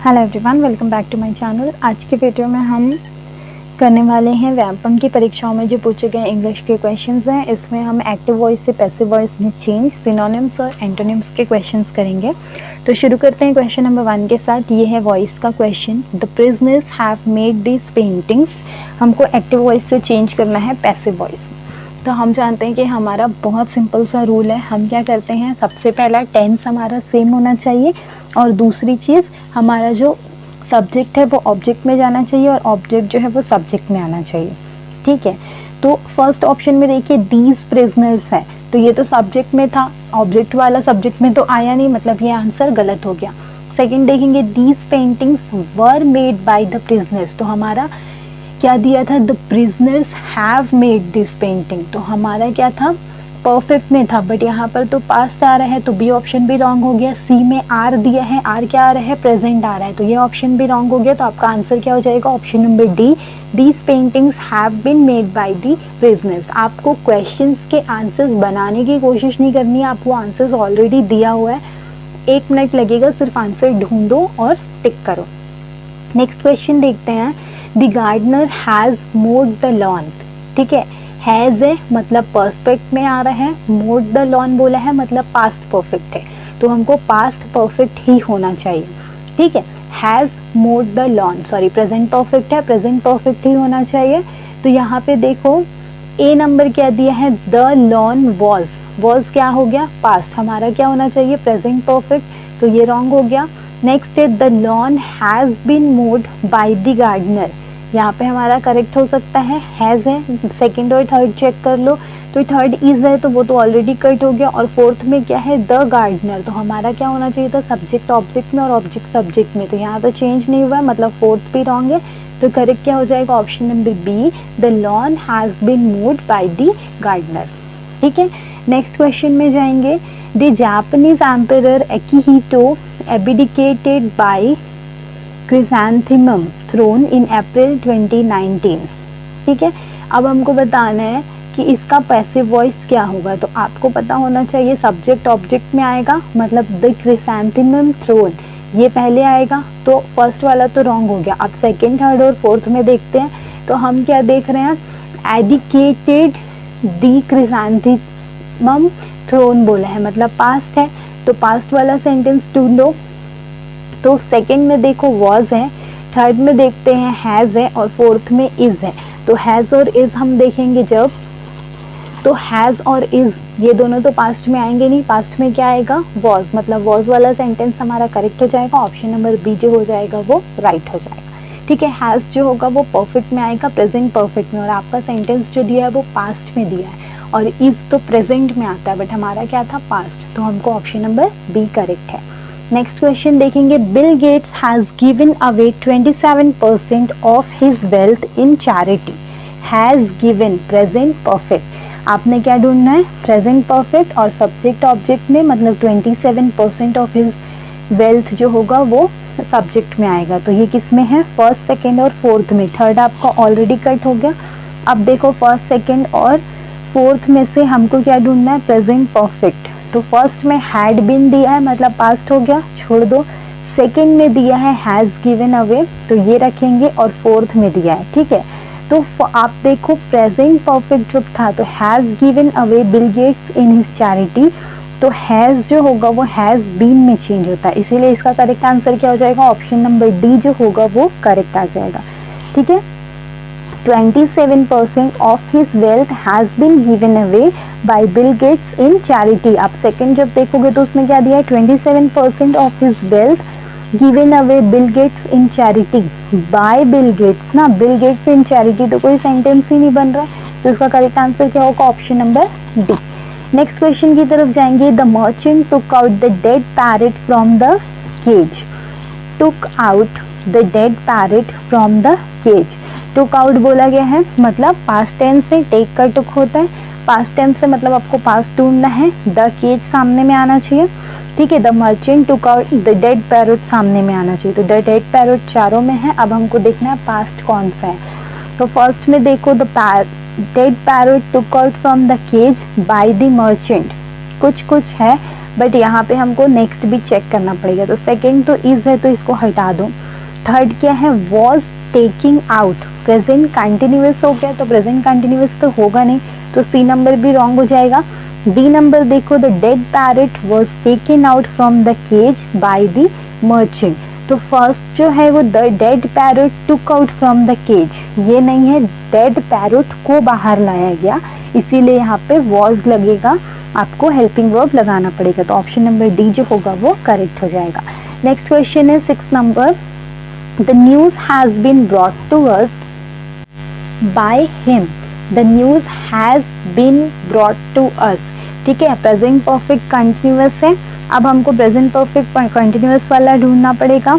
Hello everyone, welcome back to my channel. आज के video में हम करने वाले हैं व्याकरण की परीक्षाओं में जो पूछे गए इंग्लिश के क्वेश्चंस हैं। इसमें हम एक्टिव वॉइस से पैसिव वॉइस में चेंज, सिनोनिम्स और एंटोनिम्स के क्वेश्चंस करेंगे। तो शुरू करते हैं क्वेश्चन नंबर 1 के साथ। ये है वॉइस का question. The prisoners have made this paintings. हमको एक्टिव वॉइस से चेंज करना है पैसिव वॉइस। तो हम जानते हैं कि हमारा बहुत सिंपल सा रूल है। हम क्या करते हैं, सबसे पहला टेंस हमारा सेम होना चाहिए और दूसरी चीज़ हमारा जो सब्जेक्ट है वो ऑब्जेक्ट में जाना चाहिए और ऑब्जेक्ट जो है वो सब्जेक्ट में आना चाहिए। ठीक है, तो फर्स्ट ऑप्शन में देखिए दीज प्रिजनर्स है, तो ये तो सब्जेक्ट में था, ऑब्जेक्ट वाला सब्जेक्ट में तो आया नहीं, मतलब ये आंसर गलत हो गया। सेकंड देखेंगे these paintings were made by the prisoners, तो हमारा क्या दिया था, the prisoners have made this painting, तो हमारा क्या था, परफेक्ट में था, बट यहाँ पर तो पास्ट आ रहा है, तो बी ऑप्शन भी रॉन्ग हो गया। सी में आर दिया है, आर क्या आ रहा है, प्रेजेंट आ रहा है, तो ये ऑप्शन भी रॉन्ग हो गया। तो आपका आंसर क्या हो जाएगा, option number D, these paintings have been made by the prisoners. आपको क्वेश्चंस के आंसर्स बनाने की कोशिश नहीं करनी है, आपको आंसर्स ऑलरेडी दिया हुआ है, 1 मिनट लगेगा, सिर्फ आंसर ढूंढो और टिक करो। नेक्स्ट क्वेश्चन देखते हैं। The gardener has mowed the lawn. ठीक है, हैज़ है मतलब परफेक्ट में आ रहा है, मोड द लॉन बोला है मतलब पास्ट परफेक्ट है, तो हमको पास्ट परफेक्ट ही होना चाहिए। ठीक है, has mowed the lawn, sorry present perfect है, प्रेजेंट परफेक्ट ही होना चाहिए। तो यहाँ पे देखो ए नंबर क्या दिया है, द लॉन वॉज क्या हो गया, पास्ट, हमारा क्या होना चाहिए, प्रेजेंट परफेक्ट, तो ये रॉन्ग हो गया। नेक्स्ट है the lawn has been mowed by the gardener, यहाँ पे हमारा करेक्ट हो सकता है, हैज़ है। सेकंड और थर्ड चेक कर लो, तो थर्ड इज है तो वो तो ऑलरेडी कट हो गया, और फोर्थ में क्या है, द गार्डनर, तो हमारा क्या होना चाहिए था, सब्जेक्ट ऑब्जेक्ट में और ऑब्जेक्ट सब्जेक्ट में, तो यहाँ तो चेंज नहीं हुआ, मतलब फोर्थ भी रॉन्ग है, तो करेक्ट क्या हो जाएगा, option number B, the lawn has been mowed by the gardener. ठीक है, नेक्स्ट क्वेश्चन में जाएंगे। The Japanese emperor Akihito abdicated by chrysanthemum throne in April 2019। ठीक है, अब हमको बताना है कि इसका पैसिव वॉइस क्या होगा, तो आपको पता होना चाहिए सब्जेक्ट ऑब्जेक्ट में आएगा, मतलब द क्रिसैंथेमम थ्रोन ये पहले आएगा, तो फर्स्ट वाला तो रॉन्ग हो गया। अब सेकंड, थर्ड और फोर्थ में देखते हैं, तो हम क्या देख रहे हैं, एडिकेटेड द क्रिसैंथेमम थ्रोन बोला है, मतलब पास्ट है, तो पास्ट वाला सेंटेंस ढूंढो। तो सेकंड में देखो वॉज है, थर्ड में देखते हैं हैज़ है, और फोर्थ में इज़ है। तो हैज़ और इज़ हम देखेंगे जब, तो हैज़ और इज़ ये दोनों तो पास्ट में आएंगे नहीं, पास्ट में क्या आएगा, वॉज, मतलब वॉज वाला सेंटेंस हमारा करेक्ट हो जाएगा, ऑप्शन नंबर बी जो हो जाएगा वो राइट हो जाएगा। ठीक है, हैज़ जो होगा वो परफेक्ट में आएगा, प्रेजेंट परफेक्ट में, और आपका सेंटेंस जो दिया है वो पास्ट में दिया है, और इज़ तो प्रेजेंट में आता है, बट हमारा क्या था, पास्ट, तो हमको ऑप्शन नंबर बी करेक्ट है। नेक्स्ट क्वेश्चन देखेंगे। Bill Gates has given away 27% of his wealth in charity. Has given present perfect, आपने क्या ढूंढना है, प्रेजेंट परफेक्ट और सब्जेक्ट ऑब्जेक्ट में, मतलब 27% ऑफ हिज वेल्थ जो होगा वो सब्जेक्ट में आएगा, तो ये किस में है, फर्स्ट, सेकेंड और फोर्थ में। थर्ड आपका ऑलरेडी कट हो गया। अब देखो फर्स्ट, सेकेंड और फोर्थ में से हमको क्या ढूंढना है, प्रेजेंट परफेक्ट, तो फर्स्ट में हैड बीन दिया है मतलब पास्ट हो गया, छोड़ दो। सेकंड में दिया है हैज़ गिवन अवे, तो ये रखेंगे, और फोर्थ में दिया है। ठीक है, तो आप देखो प्रेजेंट परफेक्ट जो था, तो has given away Bill Gates in his charity, तो हैज़ जो होगा वो हैज़ बीन में चेंज होता है, इसीलिए इसका करेक्ट आंसर क्या हो जाएगा, ऑप्शन नंबर डी जो होगा वो करेक्ट आ जाएगा। ठीक है, 27% of his wealth has been given away by Bill Gates in charity. आप सेकंड जब देखोगे तो उसमें क्या दिया है, 27% of his wealth given away Bill Gates in charity by Bill Gates ना, बिल गेट्स इन चैरिटी तो कोई सेंटेंस ही नहीं बन रहा है, तो उसका करेक्ट आंसर क्या होगा, option number D. Next question की तरफ जाएंगे। The merchant took out the dead parrot from the cage. Took out the dead parrot from the cage, took out बोला गया है, मतलब पास्ट टेंस से, टेक का टुक होता है, पास्ट टेंस से मतलब आपको पास्ट ढूंढना है, द केज सामने में आना चाहिए। ठीक है, the merchant took out the dead parrot सामने में आना चाहिए, तो द डेड पैरट चारों में है। अब हमको देखना है पास्ट कौन सा है, तो फर्स्ट में देखो the dead parrot took out from the cage by the merchant, कुछ है, बट यहाँ पे हमको नेक्स्ट भी चेक करना पड़ेगा। तो सेकेंड तो इज़ है तो इसको हटा दो। थर्ड क्या है, was taking out, present continuous हो गया तो प्रेजेंट कंटिन्यूअस तो होगा नहीं, तो सी नंबर भी रॉन्ग हो जाएगा। डी नंबर देखो, the dead parrot was taken out from the cage by the merchant, तो फर्स्ट जो है वो the dead parrot took out from the cage, ये नहीं है, डेड पैरट को बाहर लाया गया, इसीलिए यहाँ पे वॉज लगेगा, आपको हेल्पिंग वर्ब लगाना पड़ेगा। तो ऑप्शन नंबर डी जो होगा वो करेक्ट हो जाएगा। नेक्स्ट क्वेश्चन है 6 number, the news has been brought to us by him, the news has been brought to us, ठीक है, प्रेजेंट परफेक्ट कंटिन्यूअस है, अब हमको प्रेजेंट परफेक्ट कंटिन्यूअस वाला ढूंढना पड़ेगा,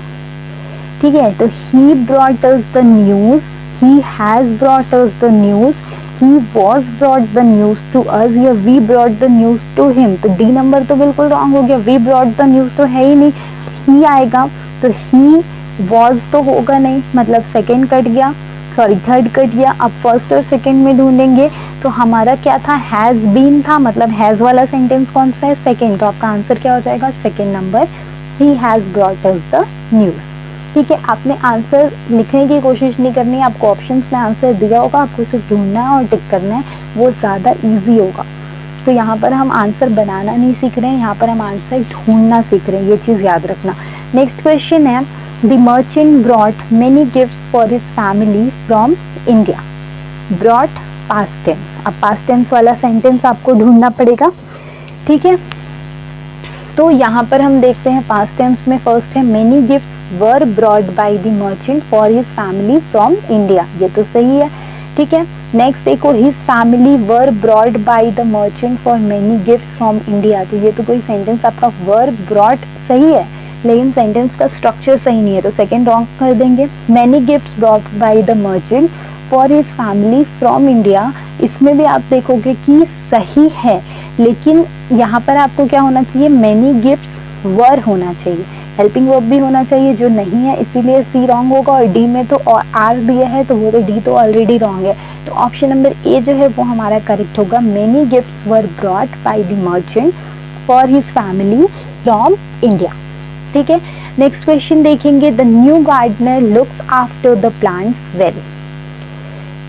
ठीक है। तो he brought us the news, he has brought us the news, he was brought the news to us, या we brought the news to him, तो डी नंबर तो बिल्कुल रॉन्ग हो गया, वी ब्रॉट द न्यूज़ तो है ही नहीं, ही आएगा, तो ही वॉज तो होगा नहीं, मतलब सेकेंड कट गया, सॉरी थर्ड कट गया। अब फर्स्ट और सेकेंड में ढूंढेंगे तो हमारा क्या था, हैज़ बीन था, मतलब हैज़ वाला सेंटेंस कौन सा है, सेकेंड, तो आपका आंसर क्या हो जाएगा, second number, he has brought us the news, ठीक है। आपने आंसर लिखने की कोशिश नहीं करनी है, आपको ऑप्शंस में आंसर दिया होगा, आपको सिर्फ ढूंढना है और टिक करना है, वो ज़्यादा ईजी होगा। तो यहाँ पर हम आंसर बनाना नहीं सीख रहे हैं, यहाँ पर हम आंसर ढूंढना सीख रहे हैं, ये चीज़ याद रखना। नेक्स्ट क्वेश्चन है, the merchant brought many gifts for his family from India, brought past tense, अब पास्ट टेंस वाला सेंटेंस आपको ढूंढना पड़ेगा, ठीक है। तो यहाँ पर हम देखते हैं पास्ट टेंस में फर्स्ट है many gifts were brought by the merchant for his family from India, ये तो सही है, ठीक है। नेक्स्ट देखो, his family were brought by the merchant for many gifts from India, तो ये तो कोई सेंटेंस आपका वर ब्रॉट सही है, लेकिन सेंटेंस का स्ट्रक्चर सही नहीं है, तो सेकेंड रॉन्ग कर देंगे। Many gifts brought by the merchant for his family from India, इसमें भी आप देखोगे कि सही है, लेकिन यहाँ पर आपको क्या होना चाहिए, मैनी गिफ्ट्स वर होना चाहिए, हेल्पिंग वर्ब भी होना चाहिए जो नहीं है, इसीलिए सी रॉन्ग होगा, और डी में तो आर दिया है तो वो तो डी तो ऑलरेडी रॉन्ग है, तो ऑप्शन नंबर ए जो है वो हमारा करेक्ट होगा, many gifts were brought by the merchant for his family from India, ठीक है। नेक्स्ट क्वेश्चन देखेंगे, the new gardener looks after the plants well,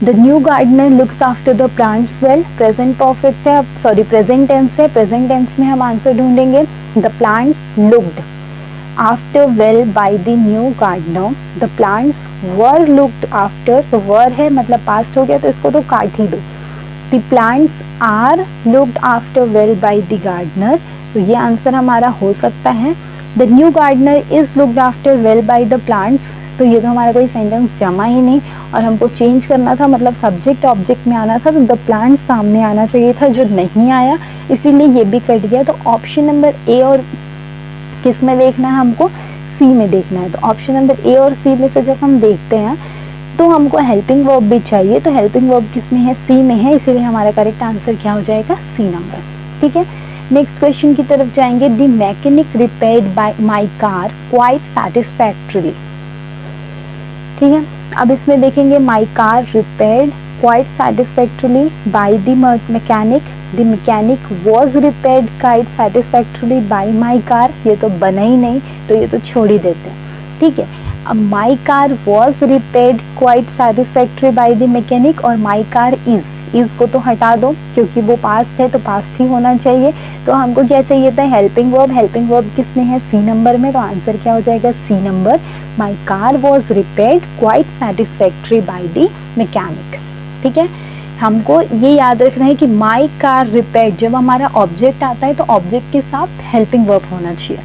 the new gardener looks after the plants well, present perfect है, sorry present tense है, present tense में हम answer ढूंढेंगे, the plants looked after well by the new gardener, the plants were looked after, तो were है मतलब past हो गया तो इसको तो काट ही दो, the plants are looked after well by the gardener, तो ये आंसर हमारा हो सकता है। The new gardener is looked after well by the plants, तो ये तो हमारा कोई सेंटेंस जमा ही नहीं, और हमको चेंज करना था, मतलब सब्जेक्ट ऑब्जेक्ट में आना था, तो द प्लांट सामने आना चाहिए था जो नहीं आया, इसीलिए ये भी कट गया। तो ऑप्शन नंबर ए और किस में देखना है हमको, सी में देखना है, तो ऑप्शन नंबर ए और सी में से जब हम देखते हैं तो हमको हेल्पिंग वर्ब भी चाहिए, तो हेल्पिंग वर्ब किस में है, सी में है, इसीलिए हमारा करेक्ट आंसर क्या हो जाएगा, सी नंबर, ठीक है। नेक्स्ट क्वेश्चन की तरफ जाएंगे, the mechanic repaired by my car quite satisfactorily, ठीक है। अब इसमें देखेंगे, my car repaired quite satisfactorily by the mechanic, the mechanic was repaired quite satisfactorily by my car, ये तो बना ही नहीं, तो ये तो छोड़ ही देते हैं, ठीक है। अब माई car was repaired quite satisfactory by the mechanic, और माई कार इज को तो हटा दो क्योंकि वो पास्ट है तो पास्ट ही होना चाहिए, तो हमको क्या चाहिए था, हेल्पिंग वर्ब, हेल्पिंग वर्ब किस में है, सी नंबर में, तो आंसर क्या हो जाएगा, C number, my car was repaired quite satisfactory by the mechanic, ठीक है। हमको ये याद रखना है कि माई कार रिपेयर्ड, जब हमारा ऑब्जेक्ट आता है तो ऑब्जेक्ट के साथ हेल्पिंग वर्ब होना चाहिए,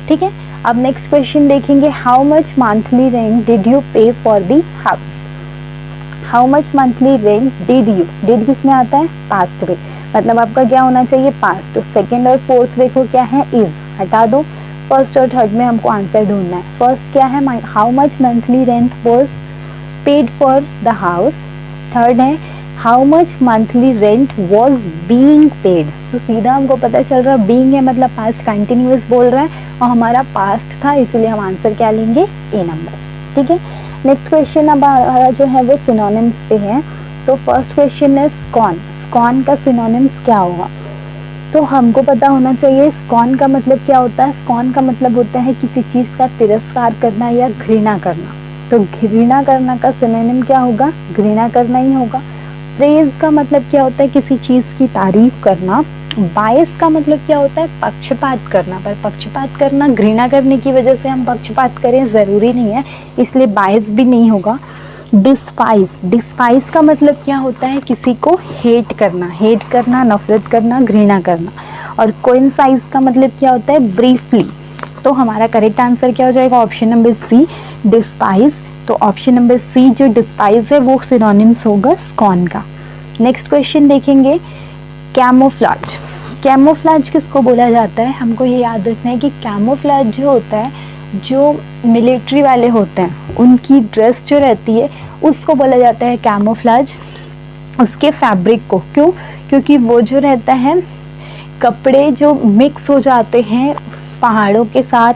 ठीक है। अब नेक्स्ट क्वेश्चन देखेंगे, how much monthly rent did you pay for the house, how much monthly rent did you, did किस में आता है, पास्ट में, मतलब आपका क्या होना चाहिए, पास्ट, तो सेकेंड और फोर्थ देखो क्या है, इज हटा दो, फर्स्ट और थर्ड में हमको आंसर ढूंढना है। फर्स्ट क्या है, how much monthly rent was paid for the house, third है how much monthly rent was being paid, तो सीधा हमको पता चल रहा है बीइंग है मतलब पास्ट कंटिन्यूअस बोल रहा है, और हमारा पास्ट था, इसीलिए हम आंसर क्या लेंगे, ए नंबर, ठीक है। नेक्स्ट क्वेश्चन अब हमारा जो है वो सिनोनिम्स पे है, तो फर्स्ट क्वेश्चन है स्कॉन, स्कॉन का सिनोनिम्स क्या होगा, तो हमको पता होना चाहिए स्कॉन का मतलब क्या होता है। स्कॉन का मतलब होता है किसी चीज़ का तिरस्कार करना या घृणा करना। तो घृणा करना का सिनोनिम क्या होगा, घृणा करना ही होगा। प्रेज का मतलब क्या होता है, किसी चीज़ की तारीफ करना। बायस का मतलब क्या होता है, पक्षपात करना। पर पक्षपात करना घृणा करने की वजह से हम पक्षपात करें ज़रूरी नहीं है, इसलिए बायस भी नहीं होगा। डिस्पाइज, डिस्पाइज का मतलब क्या होता है, किसी को हेट करना, हेट करना, नफरत करना, घृणा करना। और कोइंसाइज का मतलब क्या होता है, ब्रीफली। तो हमारा करेक्ट आंसर क्या हो जाएगा, ऑप्शन नंबर सी, डिस्पाइज। तो ऑप्शन नंबर सी जो डिस्पाइज है वो सिनोनिम्स होगा स्कॉन का। नेक्स्ट क्वेश्चन देखेंगे, कैमोफ्लाज। कैमोफ्लाज किसको बोला जाता है, हमको ये याद रखना है कि कैमोफ्लाज जो होता है, जो मिलिट्री वाले होते हैं उनकी ड्रेस जो रहती है उसको बोला जाता है कैमोफ्लाज, उसके फैब्रिक को। क्यों, क्योंकि वो जो रहता है कपड़े जो मिक्स हो जाते हैं पहाड़ों के साथ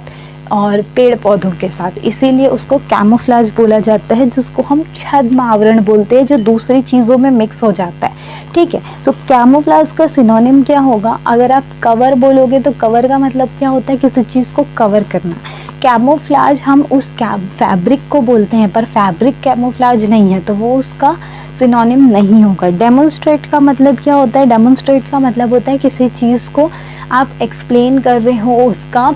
और पेड़ पौधों के साथ, इसीलिए उसको कैमोफ्लाज बोला जाता है, जिसको हम छद्म आवरण बोलते हैं, जो दूसरी चीज़ों में मिक्स हो जाता है। ठीक है, तो कैमोफ्लाज का सिनोनिम क्या होगा, अगर आप कवर बोलोगे तो कवर का मतलब क्या होता है, किसी चीज़ को कवर करना। कैमोफ्लाज हम उस फैब्रिक को बोलते हैं, पर फैब्रिक कैमोफ्लाज नहीं है, तो वो उसका सिनोनिम नहीं होगा। डेमोन्स्ट्रेट का मतलब क्या होता है, डेमोन्स्ट्रेट का मतलब होता है किसी चीज़ को आप एक्सप्लेन कर रहे हो, उसका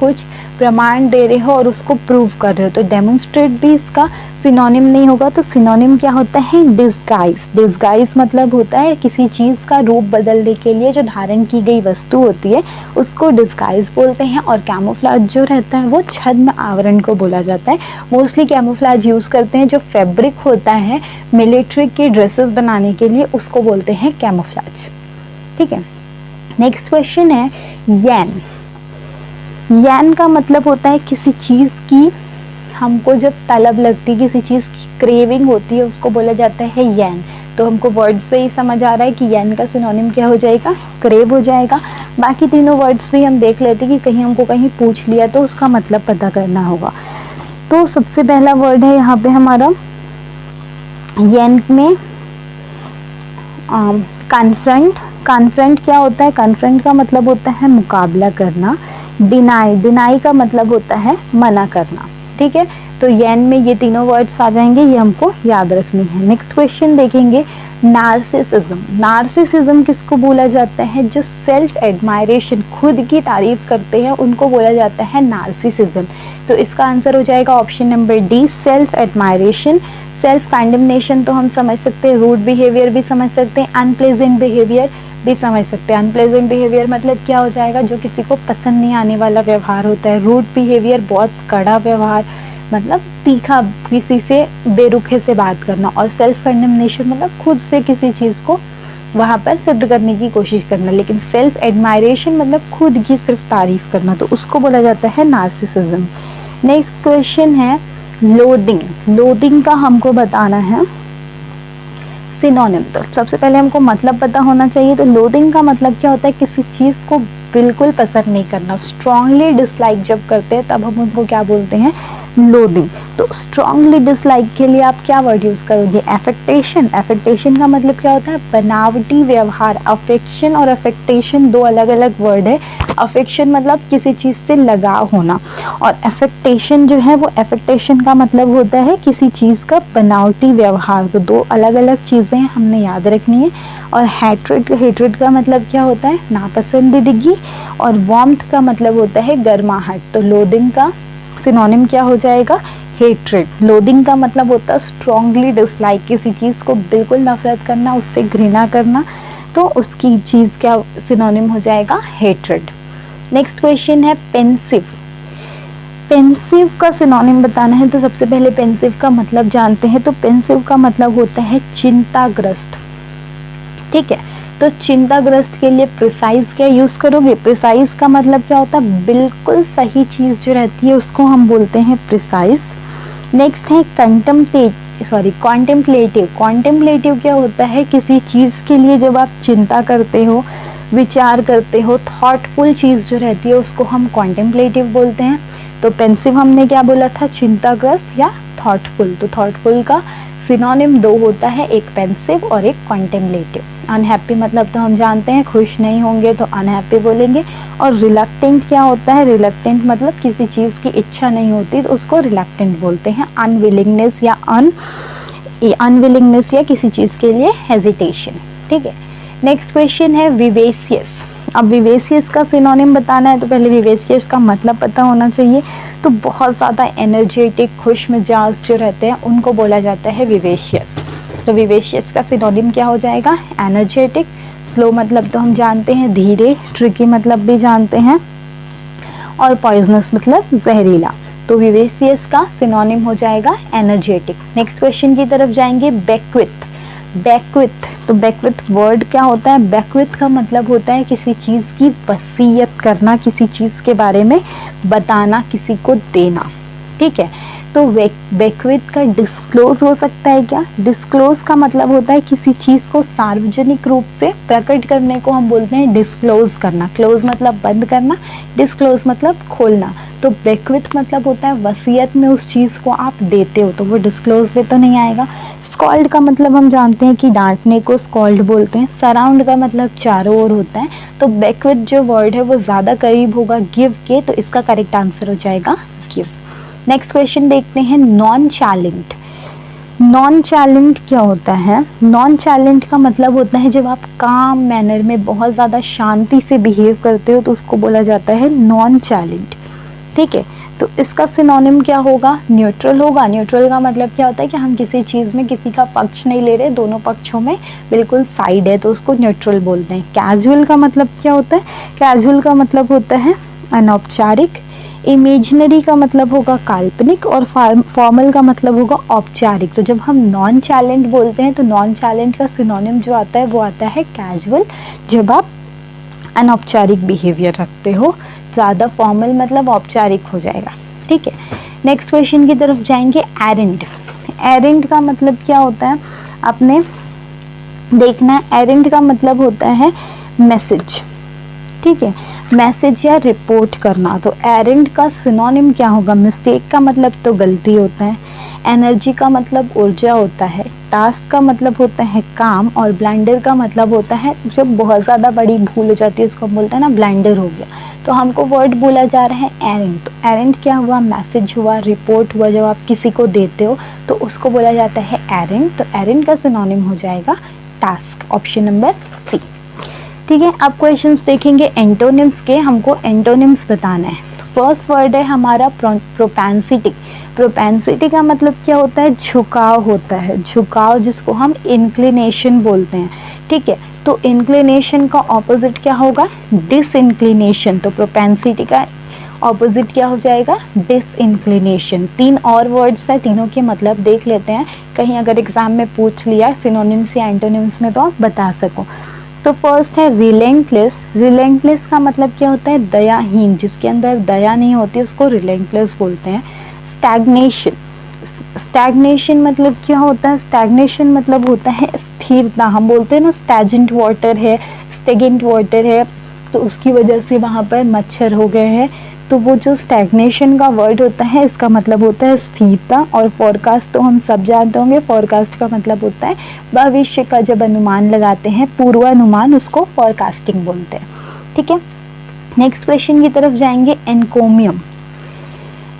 कुछ प्रमाण दे रहे हो और उसको प्रूव कर रहे हो, तो डेमोन्स्ट्रेट भी इसका सिनोनिम नहीं होगा। तो सिनोनिम क्या होता है, डिस्गाइज। डिस्गाइज मतलब होता है किसी चीज़ का रूप बदलने के लिए जो धारण की गई वस्तु होती है उसको डिस्गाइज बोलते हैं। और कैमोफ्लाज जो रहता है वो छद्म आवरण को बोला जाता है। मोस्टली कैमोफ्लाज यूज़ करते हैं जो फैब्रिक होता है मिलिट्री के ड्रेसेस बनाने के लिए, उसको बोलते हैं कैमोफ्लाज। ठीक है, नेक्स्ट क्वेश्चन है येन। येन का मतलब होता है किसी चीज़ की हमको जब तलब लगती है, किसी चीज़ की क्रेविंग होती है, उसको बोला जाता है येन। तो हमको वर्ड से ही समझ आ रहा है कि येन का सिनोनिम क्या हो जाएगा, क्रेव हो जाएगा। बाकी तीनों वर्ड्स भी हम देख लेते हैं कि कहीं हमको कहीं पूछ लिया तो उसका मतलब पता करना होगा। तो सबसे पहला वर्ड है यहाँ पे हमारा येन में कन्फ्रंट। कन्फ्रंट क्या होता है, कन्फ्रंट का मतलब होता है मुकाबला करना। डिनाई, डिनाई का मतलब होता है मना करना। ठीक है, तो येन में ये तीनों वर्ड्स आ जाएंगे, ये हमको याद रखनी है। नेक्स्ट क्वेश्चन देखेंगे, नार्सिसिज्म। नार्सिसिज्म किसको बोला जाता है, जो सेल्फ एडमायरेशन, खुद की तारीफ करते हैं, उनको बोला जाता है नार्सिसिज्म। तो इसका आंसर हो जाएगा option number D, self admiration. Self condemnation तो हम समझ सकते हैं, रूड बिहेवियर भी समझ सकते हैं, अनप्लेजेंट बिहेवियर भी समझ सकते हैं। अनप्लेजेंट बिहेवियर मतलब क्या हो जाएगा, जो किसी को पसंद नहीं आने वाला व्यवहार होता है। रूड बिहेवियर बहुत कड़ा व्यवहार, मतलब तीखा, किसी से बेरुखे से बात करना। और सेल्फ कंडेमनेशन मतलब खुद से किसी चीज़ को वहाँ पर सिद्ध करने की कोशिश करना। लेकिन सेल्फ एडमायरेशन मतलब खुद की सिर्फ तारीफ करना, तो उसको बोला जाता है नार्सिसिज्म। नेक्स्ट क्वेश्चन है लोडिंग। लोडिंग का हमको बताना है सिनोनिम। तो सबसे पहले हमको मतलब पता होना चाहिए। तो लोडिंग का मतलब क्या होता है, किसी चीज़ को बिल्कुल पसंद नहीं करना, स्ट्रांगली डिसलाइक जब करते हैं तब हम उनको क्या बोलते हैं, लोडिंग। तो स्ट्रांगली डिसलाइक के लिए आप क्या वर्ड यूज़ करोगे, एफेक्टेशन। एफेक्टेशन का मतलब क्या होता है, बनावटी व्यवहार। अफेक्शन और अफेक्टेशन दो अलग अलग वर्ड है। अफेक्शन मतलब किसी चीज़ से लगाव होना, और एफेक्टेशन जो है वो, एफेक्टेशन का मतलब होता है किसी चीज़ का बनावटी व्यवहार। तो दो अलग अलग चीज़ें हमने याद रखनी है। और हैट्रेड, हेट्रेड का मतलब क्या होता है, नापसंदीदगी। और वार्मथ का मतलब होता है गर्माहट। तो लोडिंग का सिनोनिम क्या हो जाएगा, हेट्रेड। लोडिंग का मतलब होता है स्ट्रांगली डिसलाइक, किसी चीज़ को बिल्कुल नफरत करना, उससे घृणा करना, तो उसकी चीज़ क्या सिनोनिम हो जाएगा, हेट्रेड। नेक्स्ट क्वेश्चन है पेंसिव। पेंसिव का सिनोनिम बताना है, तो सबसे पहले पेंसिव का मतलब जानते हैं। तो पेंसिव का मतलब होता है चिंताग्रस्त। ठीक है, तो चिंताग्रस्त के लिए प्रिसाइज क्या यूज़ करोगे, प्रिसाइज का मतलब क्या होता है, बिल्कुल सही चीज़ जो रहती है उसको हम बोलते हैं प्रिसाइज। नेक्स्ट है कॉन्टेम्पलेटिव। कॉन्टेम्पलेटिव क्या होता है, किसी चीज़ के लिए जब आप चिंता करते हो, विचार करते हो, थॉटफुल चीज़ जो रहती है उसको हम कॉन्टेम्पलेटिव बोलते हैं। तो पेंसिव हमने क्या बोला था, चिंताग्रस्त या थॉटफुल। तो थॉटफुल का सिनोनिम दो होता है, एक पेंसिव और एक कॉन्टेम्पलेटिव। अनहैप्पी मतलब तो हम जानते हैं खुश नहीं होंगे तो अनहैप्पी बोलेंगे। और रिलक्टेंट क्या होता है? रिलक्टेंट मतलब किसी चीज़ की इच्छा नहीं होती तो उसको रिलक्टेंट बोलते हैं। अनविलिंगनेस या किसी चीज़ के लिए हेजिटेशन। ठीक है, नेक्स्ट क्वेश्चन है विवेसियस। अब विवेसियस का सिनोनिम बताना है तो पहले विवेसियस का मतलब पता होना चाहिए। तो बहुत ज़्यादा एनर्जेटिक, खुश मिजाज जो रहते हैं उनको बोला जाता है विवेशियस। तो विवेशियस का सिनोनिम क्या हो जाएगा? एनर्जेटिक। स्लो मतलब तो हम जानते हैं धीरे, ट्रिकी मतलब भी जानते हैं, और पॉइजनस मतलब जहरीला। तो विवेशियस का सिनोनिम हो जाएगा एनर्जेटिक। नेक्स्ट क्वेश्चन की तरफ जाएंगे, बेक्विथ। बेक्विथ, तो बेक्विथ वर्ड क्या होता है? बेक्विथ का मतलब होता है किसी चीज़ की वसीयत करना, किसी चीज़ के बारे में बताना, किसी को देना। ठीक है, तो बेक्विथ का डिस्क्लोज हो सकता है क्या? डिस्क्लोज का मतलब होता है किसी चीज़ को सार्वजनिक रूप से प्रकट करने को हम बोलते हैं डिस्क्लोज करना। क्लोज मतलब बंद करना, डिस्क्लोज मतलब खोलना। तो बेक्विथ मतलब होता है वसीयत में उस चीज़ को आप देते हो, तो वो डिस्क्लोज में तो नहीं आएगा। स्कॉल्ड का मतलब हम जानते हैं कि डांटने को स्कॉल्ड बोलते हैं। सराउंड का मतलब चारों ओर होता है। तो बेक्विथ जो वर्ड है वो ज़्यादा करीब होगा गिव के, तो इसका करेक्ट आंसर हो जाएगा गिव। नेक्स्ट क्वेश्चन देखते हैं, नॉन चैलेंट। नॉन चैलेंट क्या होता है? नॉन चैलेंट का मतलब होता है जब आप काम मैनर में बहुत ज़्यादा शांति से बिहेव करते हो तो उसको बोला जाता है नॉन चैलेंट। ठीक है, तो इसका सिनोनिम क्या होगा? न्यूट्रल होगा। न्यूट्रल का मतलब क्या होता है कि हम किसी चीज़ में किसी का पक्ष नहीं ले रहे, दोनों पक्षों में बिल्कुल साइड है, तो उसको न्यूट्रल बोलते हैं। कैजुअल का मतलब क्या होता है? कैजुअल का मतलब होता है अनौपचारिक। इमेजिनरी का मतलब होगा काल्पनिक, और फॉर्मल का मतलब होगा औपचारिक। तो जब हम नॉन चैलेंट बोलते हैं तो नॉन चैलेंट का सिनोनिम जो आता है वो आता है कैजुअल, जब आप अनौपचारिक बिहेवियर रखते हो। ज़्यादा फॉर्मल मतलब औपचारिक हो जाएगा। ठीक है, नेक्स्ट क्वेश्चन की तरफ जाएंगे, एरेंड। एरेंड का मतलब क्या होता है आपने देखना है। एरेंड का मतलब होता है मैसेज। ठीक है, मैसेज या रिपोर्ट करना। तो एरेंड का सिनोनिम क्या होगा? मिस्टेक का मतलब तो गलती होता है, एनर्जी का मतलब ऊर्जा होता है, टास्क का मतलब होता है काम, और ब्लाइंडर का मतलब होता है जब बहुत ज़्यादा बड़ी भूल हो जाती है उसको हम बोलते हैं ना ब्लाइंडर हो गया। तो हमको वर्ड बोला जा रहा है एरेंड। तो एरेंड क्या हुआ? मैसेज हुआ, रिपोर्ट हुआ, जब आप किसी को देते हो तो उसको बोला जाता है एरेंड। तो एरेंड का सिनोनिम हो जाएगा टास्क, ऑप्शन नंबर सी। ठीक है, अब क्वेश्चंस देखेंगे एंटोनिम्स के। हमको एंटोनिम्स बताना है। तो फर्स्ट वर्ड है हमारा प्रोपेंसिटी। प्रोपेंसिटी का मतलब क्या होता है? झुकाव होता है, झुकाव जिसको हम इंक्लिनेशन बोलते हैं। ठीक है, तो इंक्लिनेशन का ऑपोजिट क्या होगा? डिसइंक्लिनेशन। तो प्रोपेंसिटी का ऑपोजिट क्या हो जाएगा? डिसइंक्लिनेशन। तीन और वर्ड्स है, तीनों के मतलब देख लेते हैं, कहीं अगर एग्जाम में पूछ लिया सिनोनिम्स या एंटोनिम्स में तो आप बता सको। तो फर्स्ट है रिलेंटलेस। रिलेंटलेस का मतलब क्या होता है? दयाहीन, जिसके अंदर दया नहीं होती उसको रिलेंटलेस बोलते हैं। स्टैग्नेशन। स्टैग्नेशन मतलब क्या होता है? स्टैग्नेशन मतलब होता है स्थिरता। हम बोलते हैं ना स्टैजेंट वाटर है, स्टेगेंट वाटर है, तो उसकी वजह से वहाँ पर मच्छर हो गए हैं। तो वो जो स्टैग्नेशन का वर्ड होता है इसका मतलब होता है स्थिरता। और फॉरकास्ट तो हम सब जानते होंगे, फॉरकास्ट का मतलब होता है भविष्य का जब अनुमान लगाते हैं, पूर्वानुमान, उसको फॉरकास्टिंग बोलते हैं। ठीक है, नेक्स्ट क्वेश्चन की तरफ जाएंगे, एनकोमियम।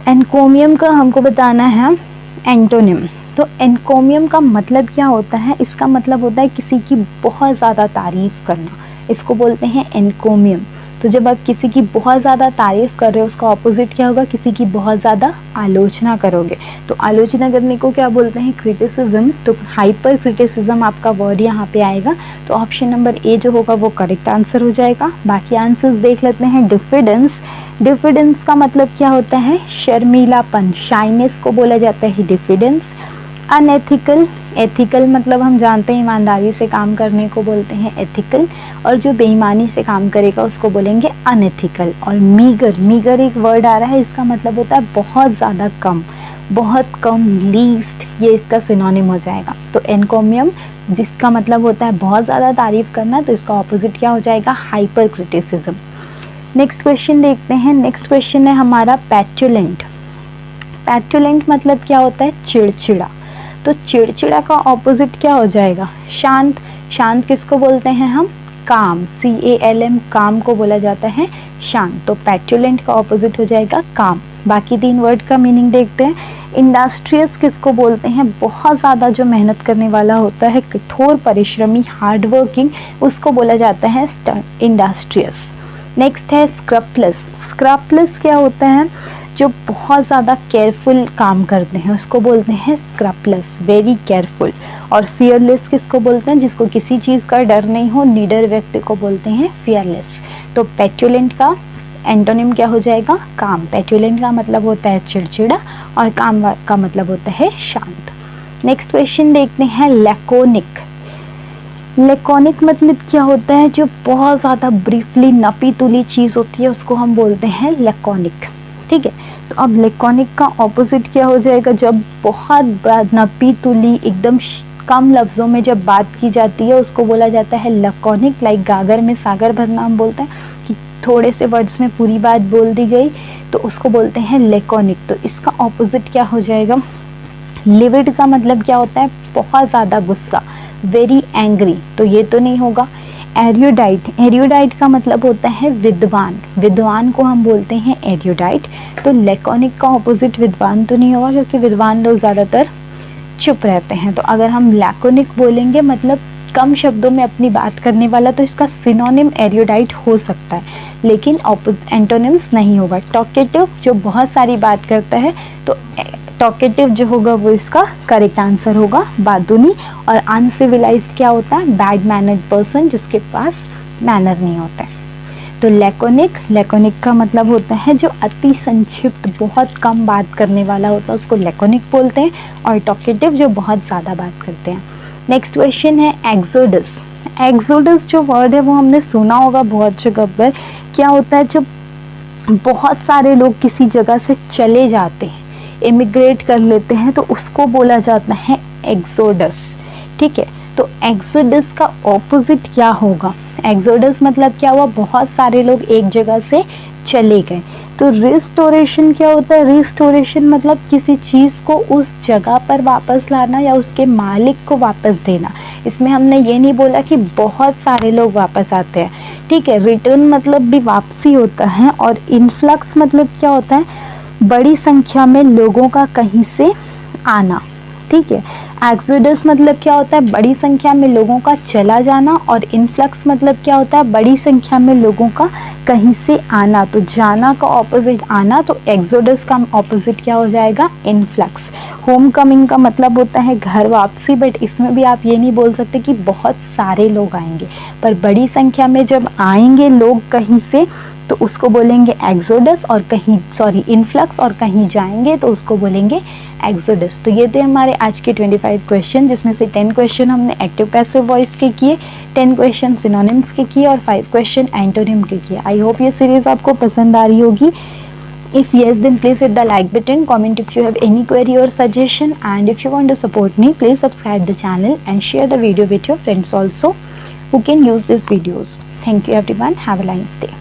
एनकोमियम का हमको बताना है एंटोनिम। तो एनकोमियम का मतलब क्या होता है? इसका मतलब होता है किसी की बहुत ज़्यादा तारीफ करना, इसको बोलते हैं एनकोमियम। तो जब आप किसी की बहुत ज़्यादा तारीफ कर रहे हो उसका ऑपोजिट क्या होगा? किसी की बहुत ज़्यादा आलोचना करोगे तो आलोचना करने को क्या बोलते हैं? क्रिटिसिज्म। तो हाइपर क्रिटिसिज्म आपका वर्ड यहाँ पे आएगा। तो ऑप्शन नंबर ए जो होगा वो करेक्ट आंसर हो जाएगा। बाकी आंसर्स देख लेते हैं। डिफिडेंस। डिफिडेंस का मतलब क्या होता है? शर्मीलापन, शाइनेस को बोला जाता है डिफिडेंस। अनएथिकल। एथिकल मतलब हम जानते हैं ईमानदारी से काम करने को बोलते हैं एथिकल, और जो बेईमानी से काम करेगा उसको बोलेंगे अनएथिकल। और मीगर। मीगर एक वर्ड आ रहा है, इसका मतलब होता है बहुत ज़्यादा कम, बहुत कम, लीस्ट, ये इसका सिनोनिम हो जाएगा। तो एनकोमियम जिसका मतलब होता है बहुत ज़्यादा तारीफ करना, तो इसका ऑपोजिट क्या हो जाएगा? Hyper criticism. नेक्स्ट क्वेश्चन देखते हैं। नेक्स्ट क्वेश्चन है हमारा पेचुलेंट। पेचुलेंट मतलब क्या होता है? चिड़चिड़ा। तो चिड़चिड़ा का ऑपोजिट क्या हो जाएगा? शांत। शांत किसको बोलते हैं हम? काम, CALM, काम को बोला जाता है शांत। तो पेट्यूलेंट का ऑपोजिट हो जाएगा काम। बाकी 3 वर्ड का मीनिंग देखते हैं। इंडस्ट्रियस किसको बोलते हैं? बहुत ज़्यादा जो मेहनत करने वाला होता है, कठोर परिश्रमी, हार्ड वर्किंग, उसको बोला जाता है इंडस्ट्रियस। नेक्स्ट है स्क्रैपलेस। स्क्रैपलेस क्या होता है? जो बहुत ज़्यादा केयरफुल काम करते हैं उसको बोलते हैं स्क्रैपलेस, वेरी केयरफुल। और फियरलेस किसको बोलते हैं? जिसको किसी चीज़ का डर नहीं हो, निडर व्यक्ति को बोलते हैं फियरलेस। तो पेट्यूलेंट का एंटोनिम क्या हो जाएगा? काम। पेट्यूलेंट का मतलब होता है चिड़चिड़ा और काम का मतलब होता है शांत। नेक्स्ट क्वेश्चन देखते हैं, लैकोनिक। लैकोनिक मतलब क्या होता है? जो बहुत ज़्यादा ब्रीफली नपी तुली चीज़ होती है उसको हम बोलते हैं लैकोनिक। ठीक है, तो अब लैकोनिक का ऑपोजिट क्या हो जाएगा? जब बहुत नपी तुली एकदम कम लफ्ज़ों में जब बात की जाती है उसको बोला जाता है लैकोनिक। लाइक गागर में सागर भरना हम बोलते हैं कि थोड़े से वर्ड्स में पूरी बात बोल दी गई, तो उसको बोलते हैं लैकोनिक। तो इसका ऑपोजिट क्या हो जाएगा? लिविड का मतलब क्या होता है? बहुत ज़्यादा गुस्सा, वेरी एंग्री, तो ये तो नहीं होगा। एरियोडाइट, एरियोडाइट का मतलब होता है विद्वान, विद्वान को हम बोलते हैं एरियोडाइट। तो लैकोनिक का ऑपोजिट विद्वान तो नहीं होगा क्योंकि विद्वान लोग ज़्यादातर चुप रहते हैं। तो अगर हम लैकोनिक बोलेंगे मतलब कम शब्दों में अपनी बात करने वाला, तो इसका सिनोनिम एरियोडाइट हो सकता है, लेकिन एंटोनिम्स नहीं होगा। टॉकेटिव जो बहुत सारी बात करता है, तो टॉकेटिव जो होगा वो इसका करेक्ट आंसर होगा, बातूनी। और अनसिविलाइज्ड क्या होता है? बैड मैनर्ड पर्सन, जिसके पास मैनर नहीं होता है। तो लैकोनिक, लैकोनिक का मतलब होता है जो अति संक्षिप्त, बहुत कम बात करने वाला होता है उसको लैकोनिक बोलते हैं। और टॉकेटिव जो बहुत ज़्यादा बात करते हैं। नेक्स्ट क्वेश्चन है एक्सोडस। एक्सोडस जो वर्ड है वो हमने सुना होगा बहुत जगह पर। क्या होता है? जब बहुत सारे लोग किसी जगह से चले जाते हैं, इमिग्रेट कर लेते हैं, तो उसको बोला जाता है एक्सोडस। ठीक है, तो एक्सोडस का ऑपोजिट क्या होगा? एक्सोडस मतलब क्या हुआ? बहुत सारे लोग एक जगह से चले गए। तो रिस्टोरेशन क्या होता है? रिस्टोरेशन मतलब किसी चीज़ को उस जगह पर वापस लाना या उसके मालिक को वापस देना। इसमें हमने ये नहीं बोला कि बहुत सारे लोग वापस आते हैं। ठीक है, रिटर्न मतलब भी वापसी होता है। और इन्फ्लक्स मतलब क्या होता है? बड़ी संख्या में लोगों का कहीं से आना। ठीक है, एक्सोडस मतलब क्या होता है? बड़ी संख्या में लोगों का चला जाना। और इन्फ्लक्स मतलब क्या होता है? बड़ी संख्या में लोगों का कहीं से आना। तो जाना का ऑपोजिट आना, तो एक्सोडस का ऑपोजिट क्या हो जाएगा? इन्फ्लक्स। होम कमिंग का मतलब होता है घर वापसी, बट इसमें भी आप ये नहीं बोल सकते कि बहुत सारे लोग आएंगे, पर बड़ी संख्या में जब आएंगे लोग कहीं से तो उसको बोलेंगे एक्सोडस। और कहीं इन्फ्लक्स, और कहीं जाएंगे तो उसको बोलेंगे एक्सोडस। तो ये थे हमारे आज के 25 क्वेश्चन, जिसमें से 10 क्वेश्चन हमने एक्टिव पैसिव वॉइस के किए, 10 क्वेश्चन सिनोनिम्स के किए और 5 क्वेश्चन एंटोनिम के किए। आई होप ये सीरीज आपको पसंद आ रही होगी। If yes, then please hit the like button, comment if you have any query or suggestion, and if you want to support me, please subscribe the channel and share the video with your friends also who can use these videos. Thank you everyone. Have a nice day.